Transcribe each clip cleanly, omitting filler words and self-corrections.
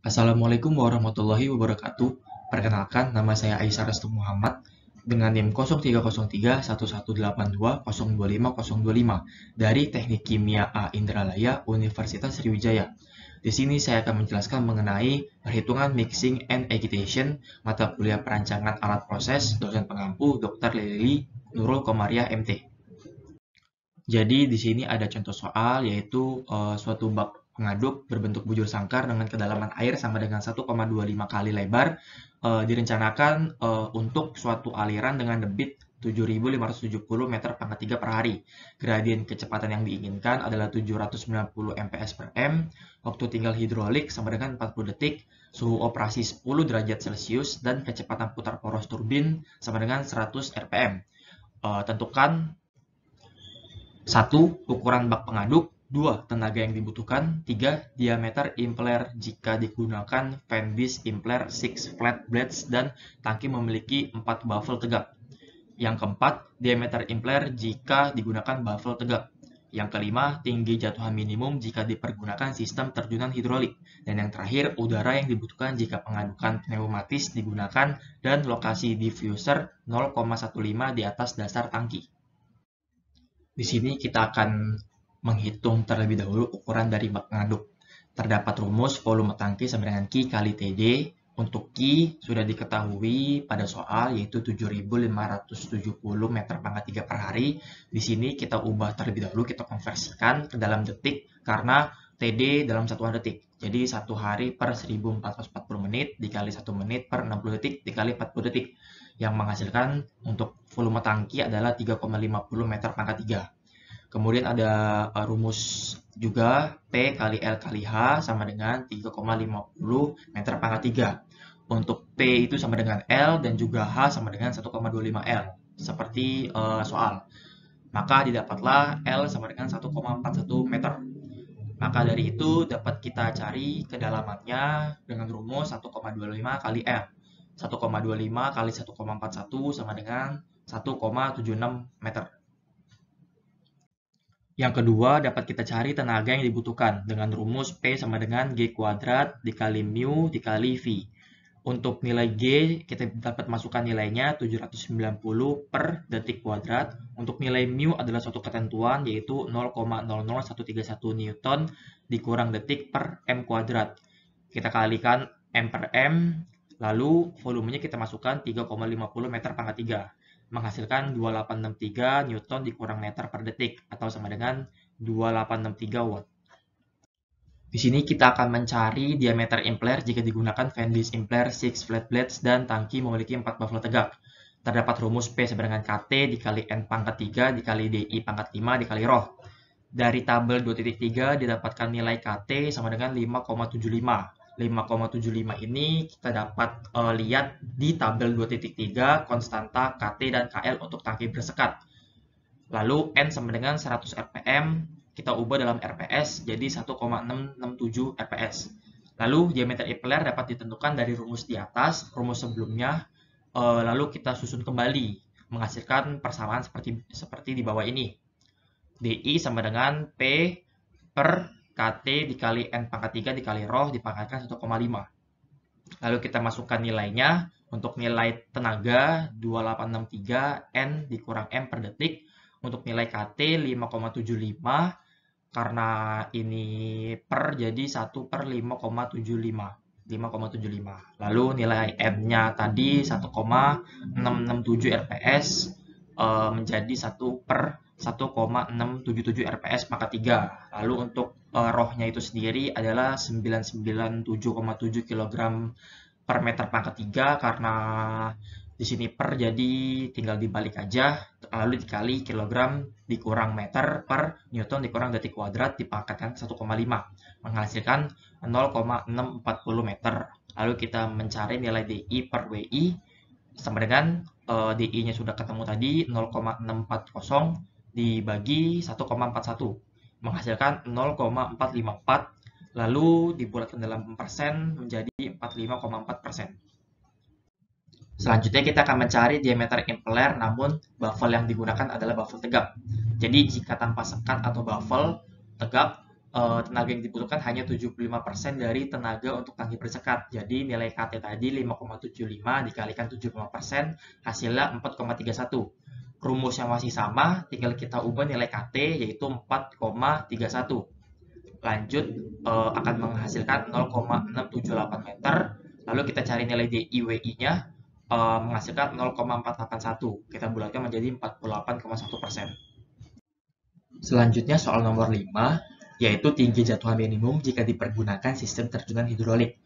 Assalamualaikum warahmatullahi wabarakatuh. Perkenalkan, nama saya Aisyah Restu Muhammad dengan NIM 03031182025025 dari Teknik Kimia A Indralaya Universitas Sriwijaya. Di sini saya akan menjelaskan mengenai perhitungan mixing and agitation mata kuliah perancangan alat proses dosen pengampu Dr. Lili Nurul Komaria MT. Jadi di sini ada contoh soal yaitu suatu bak pengaduk berbentuk bujur sangkar dengan kedalaman air sama dengan 1,25 kali lebar direncanakan untuk suatu aliran dengan debit 7.570 meter pangkat 3 per hari. Gradien kecepatan yang diinginkan adalah 790 mph per m, waktu tinggal hidrolik sama dengan 40 detik, suhu operasi 10 derajat Celcius, dan kecepatan putar poros turbin sama dengan 100 rpm. Tentukan 1. Ukuran bak pengaduk. 2. Tenaga yang dibutuhkan. 3. Diameter impeller jika digunakan fan base impeller 6 flat blades dan tangki memiliki 4 baffle tegak. Yang keempat, diameter impeller jika digunakan baffle tegak. Yang kelima, tinggi jatuhan minimum jika dipergunakan sistem terjunan hidrolik. Dan yang terakhir, udara yang dibutuhkan jika pengadukan pneumatis digunakan dan lokasi diffuser 0,15 di atas dasar tangki. Di sini kita akan menghitung terlebih dahulu ukuran dari bak pengaduk. Terdapat rumus volume tangki sama dengan Q kali TD. Untuk Q sudah diketahui pada soal yaitu 7.570 meter pangkat 3 per hari. Di sini kita ubah terlebih dahulu, kita konversikan ke dalam detik karena TD dalam satuan detik. Jadi 1 hari per 1440 menit dikali 1 menit per 60 detik dikali 40 detik. Yang menghasilkan untuk volume tangki adalah 3,50 meter pangkat 3. Kemudian ada rumus juga P kali L kali H sama dengan 3,50 meter pangkat 3. Untuk P itu sama dengan L dan juga H sama dengan 1,25 L. Seperti soal. Maka didapatlah L sama dengan 1,41 meter. Maka dari itu dapat kita cari kedalamannya dengan rumus 1,25 kali L. 1,25 kali 1,41 sama dengan 1,76 meter. Yang kedua, dapat kita cari tenaga yang dibutuhkan dengan rumus P sama dengan G kuadrat dikali mu dikali V. Untuk nilai G, kita dapat masukkan nilainya 790 per detik kuadrat. Untuk nilai mu adalah suatu ketentuan yaitu 0,00131 Newton dikurang detik per M kuadrat. Kita kalikan M per M, lalu volumenya kita masukkan 3,50 meter pangkat 3. Menghasilkan 2863 Newton dikurang meter per detik atau sama dengan 2863 watt. Di sini kita akan mencari diameter impeller jika digunakan fan base impeller 6 flat blades dan tangki memiliki 4 baffle tegak. Terdapat rumus P sama dengan KT dikali N pangkat 3 dikali DI pangkat 5 dikali ρ. Dari tabel 2.3 didapatkan nilai KT sama dengan 5,75. 5,75 ini kita dapat lihat di tabel 2.3 konstanta KT dan KL untuk tangki bersekat. Lalu N sama dengan 100 rpm, kita ubah dalam rps jadi 1,667 rps. Lalu diameter impeller dapat ditentukan dari rumus di atas, rumus sebelumnya, lalu kita susun kembali menghasilkan persamaan seperti di bawah ini. DI sama dengan P per KT dikali N pangkat 3 dikali ρ dipangkatkan 1,5. Lalu kita masukkan nilainya. Untuk nilai tenaga 2863 N dikurang M per detik. Untuk nilai KT 5,75. Karena ini per jadi 1 per 5,75. 5,75. Lalu nilai M-nya tadi 1,667 rps menjadi 1 per 1,677 rps pangkat 3. Lalu untuk ρ-nya itu sendiri adalah 997,7 kg per meter pangkat 3 karena di sini per jadi tinggal dibalik aja, lalu dikali kilogram dikurang meter per newton dikurang detik kuadrat dipangkatkan 1,5 menghasilkan 0,640 meter. Lalu kita mencari nilai DI per WI sama dengan DI-nya sudah ketemu tadi 0,640 dibagi 1,41 menghasilkan 0,454 lalu dibulatkan dalam persen menjadi 45,4%. Selanjutnya kita akan mencari diameter impeller namun baffle yang digunakan adalah baffle tegak. Jadi jika tanpa sekat atau baffle tegak tenaga yang dibutuhkan hanya 75% dari tenaga untuk tangki bersekat. Jadi nilai KT tadi 5,75 dikalikan 75%, hasilnya 4,31. Rumusnya masih sama, tinggal kita ubah nilai KT yaitu 4,31. Lanjut, akan menghasilkan 0,678 meter. Lalu kita cari nilai DIWI-nya, menghasilkan 0,481. Kita bulatkan menjadi 48,1%. Selanjutnya soal nomor 5, yaitu tinggi jatuhan minimum jika dipergunakan sistem terjunan hidrolik.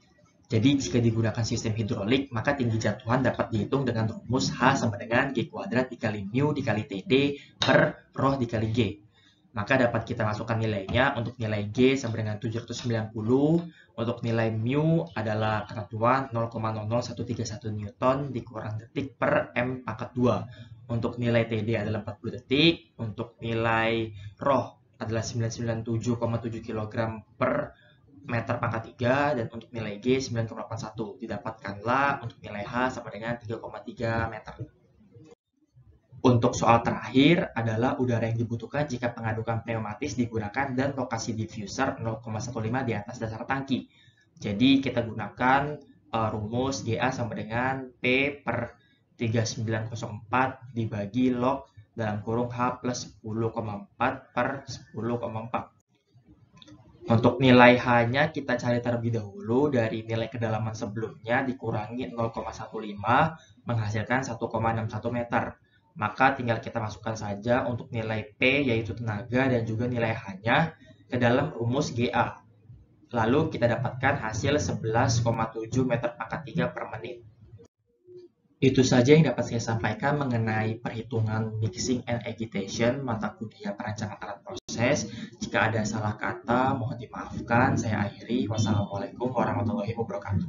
Jadi jika digunakan sistem hidrolik, maka tinggi jatuhan dapat dihitung dengan rumus H sama dengan G kuadrat dikali mu dikali TD per rho dikali G. Maka dapat kita masukkan nilainya. Untuk nilai G sama dengan 790, untuk nilai mu adalah ketentuan 0,00131 Newton dikurang detik per M pangkat 2. Untuk nilai TD adalah 40 detik, untuk nilai rho adalah 997,7 kg per meter pangkat 3, dan untuk nilai G 9,81. Didapatkanlah untuk nilai H sama dengan 3,3 meter. Untuk soal terakhir adalah udara yang dibutuhkan jika pengadukan pneumatis digunakan dan lokasi diffuser 0,15 di atas dasar tangki. Jadi kita gunakan rumus GA sama dengan P per 3904 dibagi log dalam kurung H plus 10,4 per 10,4. Untuk nilai H-nya kita cari terlebih dahulu dari nilai kedalaman sebelumnya dikurangi 0,15 menghasilkan 1,61 meter. Maka tinggal kita masukkan saja untuk nilai P yaitu tenaga dan juga nilai H-nya ke dalam rumus GA. Lalu kita dapatkan hasil 11,7 meter pangkat 3 per menit. Itu saja yang dapat saya sampaikan mengenai perhitungan mixing and agitation mata kuliah perancangan alat proses. Jika ada salah kata, mohon dimaafkan. Saya akhiri. Wassalamualaikum warahmatullahi wabarakatuh.